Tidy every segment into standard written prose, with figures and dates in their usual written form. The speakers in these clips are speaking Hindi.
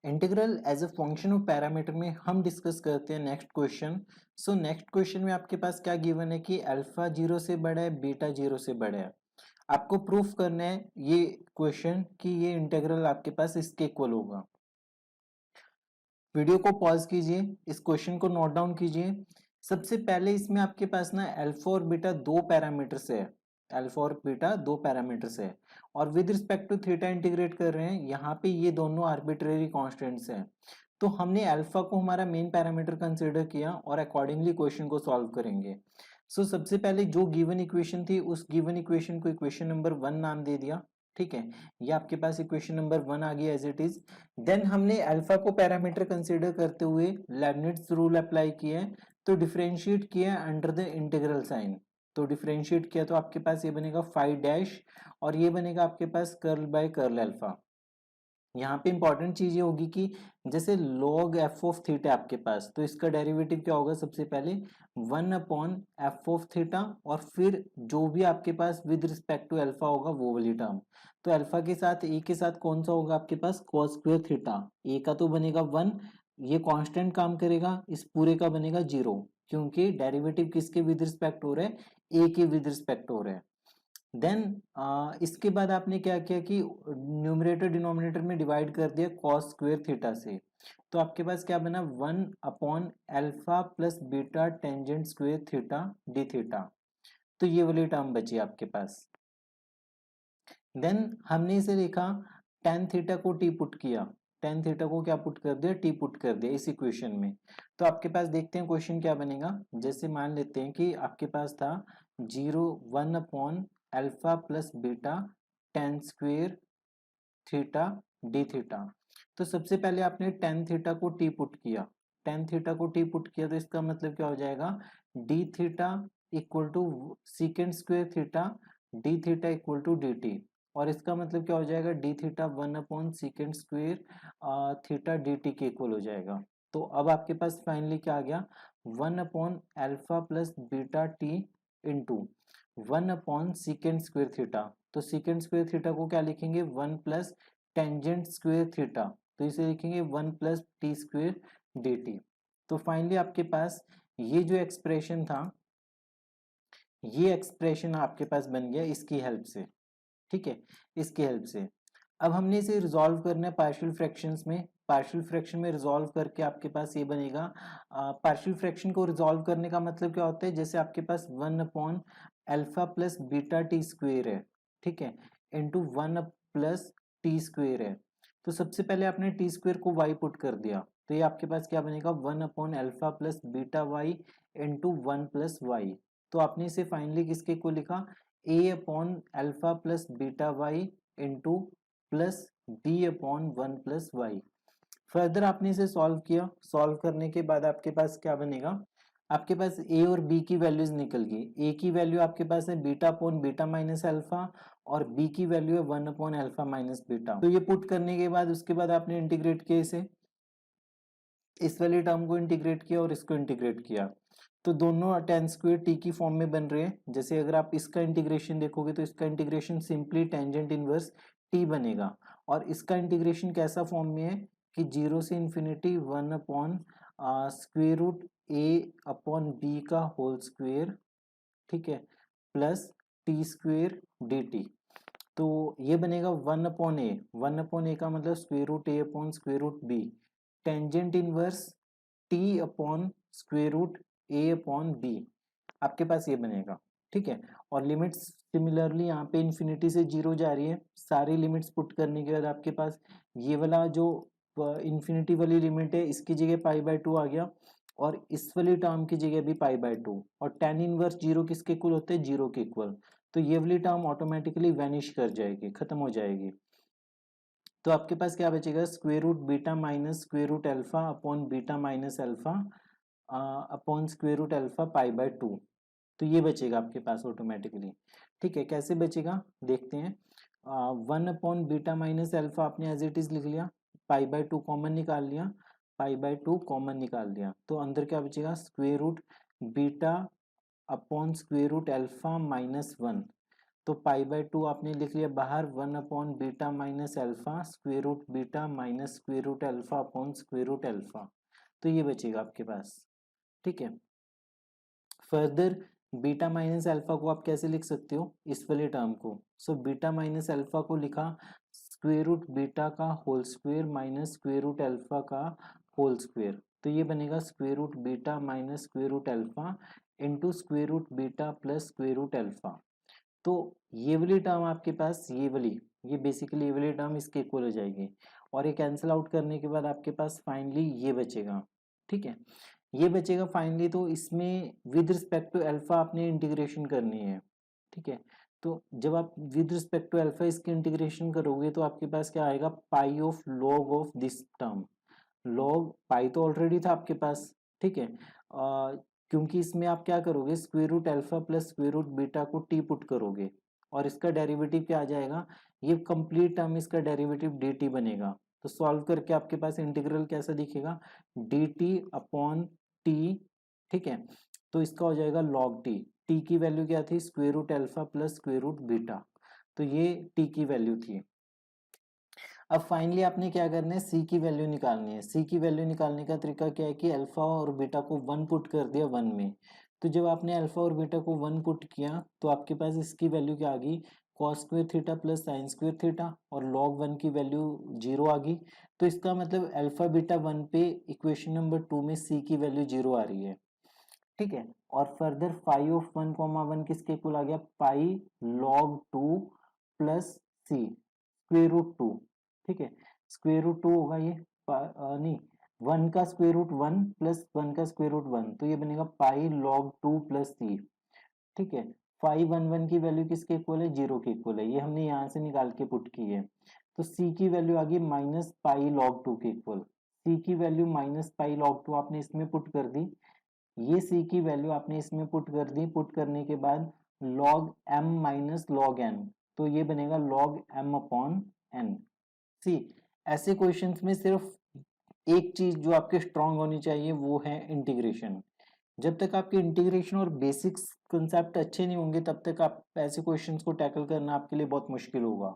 Integral as a function of parameter में हम डिस्कस करते हैं next question. So next question में आपके पास क्या गिवन है कि अल्फा 0 से बड़ा है, बीटा 0 से बड़ा है। आपको प्रूफ करना है ये क्वेश्चन कि ये इंटीग्रल आपके पास इसके इक्वल होगा। वीडियो को पॉज कीजिए, इस क्वेश्चन को नोट डाउन कीजिए। सबसे पहले इसमें आपके पास ना अल्फा और बीटा दो पैरामीटर्स है। अल्फा और बीटा दो पैरामीटर्स है और with respect to theta integrate कर रहे हैं। यहाँ पे ये दोनों आर्बिट्रेरी कांस्टेंट्स हैं। तो हमने अल्फा को हमारा मेन पैरामीटर कंसीडर किया और अकॉर्डिंगली क्वेश्चन को सॉल्व करेंगे। सबसे पहले जो गिवन इक्वेशन थी उस गिवन इक्वेशन को इक्वेशन नंबर 1 नाम दे दिया। ठीक है, ये आपके पास इक्वेशन नंबर 1 आ गया एज इट इज। देन हमने अल्फा को पैरामीटर कंसीडर करते हुए लेबनिट्ज रूल अप्लाई किया है, तो डिफरेंशिएट किया अंडर द इंटीग्रल साइन। तो डिफरेंशिएट किया तो आपके पास ये बनेगा फाई डैश और ये बनेगा आपके पास कर्ल बाय कर्ल अल्फा। यहाँ पे इंपॉर्टेंट चीज ये होगी कि जैसे log एफ ऑफ थीटा आपके पास, तो इसका डेरिवेटिव क्या होगा? सबसे पहले 1 अपॉन एफ ऑफ थीटा और फिर जो भी आपके पास विद रिस्पेक्ट टू अल्फा होगा वो वाली टर्म। तो अल्फा के साथ ए के साथ कौन सा होगा आपके पास? cos square theta. ए का तो बनेगा 1, ये कांस्टेंट काम करेगा, इस पूरे का बनेगा 0 क्योंकि डेरिवेटिव किसके विद रिस्पेक्ट हो रहा है? ए के विद रिस्पेक्ट हो रहा है। देन इसके बाद आपने क्या किया कि न्यूमरेटर डिनोमिनेटर में डिवाइड कर दिया cos स्क्वायर थीटा से। तो आपके पास क्या बना? 1 upon alpha plus beta tangent square theta D theta. तो ये वाली टर्म बची आपके पास। देन हमने इसे लिखा tan थीटा को टी पुट किया। tan थीटा को क्या पुट कर दिया? टी पुट कर दिया इस इक्वेशन में। तो आपके पास देखते हैं क्वेश्चन क्या बनेगा। जैसे मान लेते हैं कि आपके पास था 1 upon alpha plus beta tan square theta D theta. तो सबसे पहले आपने tan थीटा को टी पुट किया। tan थीटा को टी पुट किया तो इसका मतलब क्या हो जाएगा? D theta equal to secant square theta D theta equal to D T. और इसका मतलब क्या हो जाएगा? D theta 1 upon secant square theta D T के इक्वल हो जाएगा। तो अब आपके पास फाइनली क्या आ गया? 1 upon alpha plus beta T into 1 upon secant square theta. तो सीकेंड स्क्वेयर थीटा को क्या लिखेंगे? 1 प्लस टेंजेंट स्क्वेयर थीटा। तो इसे लिखेंगे 1 plus T square D T. तो फाइनली आपके पास ये जो एक्सप्रेशन था, ये एक्सप्रेशन आपके पास बन गया इसकी हेल्प से। ठीक है, इसकी हेल्प से। अब हमने इसे रिजॉल्व करना है पार्शियल फ्रैक्शंस में। पार्शियल फ्रैक्शन में रिजॉल्व करके आपके पास ये बनेगा। पार्शियल फ्रैक्शन को रिजॉल्व करने का मतलब क्या होता है? जैसे आपके पास 1 upon alpha plus beta T square है, ठीक है, इंटू 1 प्लस टी स्क्वेयर है। तो सबसे पहले आपने टी स्क्वेयर को वाई पुट कर दिया, तो ये आपके पास क्या बनेगा? 1 upon alpha plus beta Y into 1 plus Y. तो आपने इसे फाइनली किसके को लिखा? A upon alpha plus beta Y into plus B upon 1 plus Y. Further आपने इसे सॉल्व किया। सॉल्व करने के बाद आपके पास क्या बनेगा? आपके पास ए और बी की वैल्यूज निकल गई। ए की वैल्यू आपके पास है beta upon beta minus alpha और बी की वैल्यू है 1 अपॉन अल्फा माइनस बीटा। तो ये पुट करने के बाद उसके बाद आपने इंटीग्रेट किया इसे, इस वाली टर्म को इंटीग्रेट किया और इसको इंटीग्रेट किया। तो दोनों tan स्क्वायर टी की फॉर्म में बन रहे हैं। जैसे अगर आप इसका इंटीग्रेशन देखोगे तो इसका integration simply tangent inverse T बनेगा और इसका इंटीग्रेशन कैसा फॉर्म में है कि 0 से infinity 1 upon square root A upon B का होल स्क्वायर, ठीक है, plus T square D T. तो ये बनेगा 1 अपॉन ए। 1 अपॉन ए का मतलब square root A upon square root B tangent inverse T upon square root A upon B. आपके पास ये बनेगा, ठीक है। और लिमिट्स सिमिलरली यहाँ पे इन्फिनिटी से 0 जा रही है। सारी लिमिट्स पुट करने के बाद आपके पास ये वाला जो इन्फिनिटी वाली लिमिट है इसकी जगह पाई बाय 2 आ गया और इस वाली टर्म की जगह भी पाई बाय 2। और tan इनवर्स 0 किसके इक्वल होते हैं? 0 के इक्वल। तो ये वाली टर्म ऑटोमेटिकली वैनिश कर जाएगी, खत्म हो जाएगी। तो आपके पास क्या बचेगा? Square root beta minus square root alpha upon beta minus alpha upon square root alpha pi by 2। तो ये बचेगा आपके पास ऑटोमेटिकली। ठीक है, कैसे बचेगा देखते हैं। 1 अपॉन बीटा माइनस अल्फा आपने एज इट इज लिख लिया, पाई बाय 2 कॉमन निकाल लिया, पाई बाय 2 कॉमन निकाल लिया। तो अंदर क्या बचेगा? Square root beta upon square root alpha minus 1। तो पाई बाय 2 आपने लिख लिया बाहर, 1 upon beta minus alpha square root beta minus square root alpha upon square root alpha, तो ये बचेगा आपके पास। ठीक है, फर्दर बीटा माइनस अल्फा को आप कैसे लिख सकते हो, इस वाले टर्म को। सो बीटा माइनस अल्फा को लिखा स्क्वायर रूट बीटा का whole square minus square root alpha का होल स्क्वायर, तो ये बनेगा square root beta minus square root alpha into square root beta plus square root alpha. तो ये वाली टर्म आपके पास, ये वाली, ये बेसिकली ये वाली टर्म इसके इक्वल हो जाएगी, और ये कैंसिल आउट करने के बाद आपके पास फाइनली ये बचेगा। ठीक है, ये बचेगा फाइनली, तो इसमें विद रिस्पेक्ट टू अल्फा आपने इंटीग्रेशन करनी है। ठीक है, तो जब आप विद रिस्पेक्ट टू अल्फा इसकी इंटीग्रेशन करोगे तो आपके पास क्या आएगा, पाई of log of this term. Log पाई तो ऑलरेडी था आपके पास। ठीक है, क्योंकि इसमें आप क्या करोगे, square root alpha plus square root beta को टी पुट करोगे और इसका डेरिवेटिव क्या आ जाएगा, ये कंप्लीट टर्म इसका डेरिवेटिव डी टी बनेगा। तो सॉल्व करके आपके पास इंटीग्रल कैसा दिखेगा, डी टी अपॉन टी। ठीक है, तो इसका हो जाएगा लॉग टी। टी की वैल्यू क्या थी, square root alpha plus square root beta, तो ये टी की वैल्यू थी। अब फाइनली आपने क्या करना है, सी की वैल्यू निकालनी है। सी की वैल्यू निकालने का तरीका क्या है कि अल्फा और बीटा को 1 पुट कर दिया 1 में, तो जब आपने अल्फा और बीटा को 1 पुट किया तो आपके पास इसकी वैल्यू क्या आ गई, cos square theta plus sine square theta, और लॉग 1 की वैल्यू 0 आ गई। तो इसका मतलब अल्फा बीटा 1 पे इक्वेशन नंबर 2 में सी की वैल्यू 0 आ रही है। ठीक है, और फर्दर फाइव ऑफ 1 कॉमा 1 किसके इक्वल आ गया, पाई लॉग 2 प्लस सी स्क्वायर रूट 2। ठीक है, स्क्वायर रूट 2 होगा ये, नहीं, 1 का स्क्वायर रूट 1 प्लस 1 का स्क्वायर रूट 1, तो ये बनेगा पाई लॉग 2 प्लस सी। ठीक है, 5 1 1 की वैल्यू किसके इक्वल है, 0 के इक्वल है, ये हमने यहाँ से निकाल के पुट की है। तो सी की वैल्यू आ गई माइनस पाई लॉग 2 के इक्वल। सी की वैल्यू माइनस पाई लॉग 2 आपने इसमें पुट कर दी, ये सी की वैल्यू आपने इसमें पुट कर दी, पुट करने के बाद log M minus log N, तो ये बनेगा log M upon N. See, ऐसे क्वेश्चंस में सिर्फ एक चीज जो आपके स्ट्रांग होनी चाहिए वो है इंटीग्रेशन। जब तक आपके इंटीग्रेशन और बेसिक्स कंसेप्ट अच्छे नहीं होंगे तब तक आप ऐसे क्वेश्चंस को टैकल करना आपके लिए बहुत मुश्किल होगा।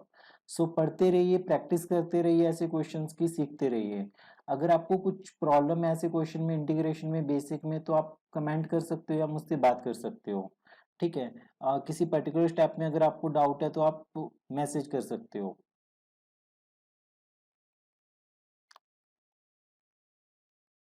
सो पढ़ते रहिए, प्रैक्टिस करते रहिए, ऐसे क्वेश्चंस की सीखते रहिए। अगर आपको कुछ प्रॉब्लम है ऐसे क्वेश्चन में, इंटीग्रेशन में, बेसिक में, तो आप कमेंट कर सकते हो या मुझसे बात कर सकते हो। ठीक है, किसी पर्टिकुलर स्टेप में अगर आपको डाउट है तो आप मैसेज कर सकते हो।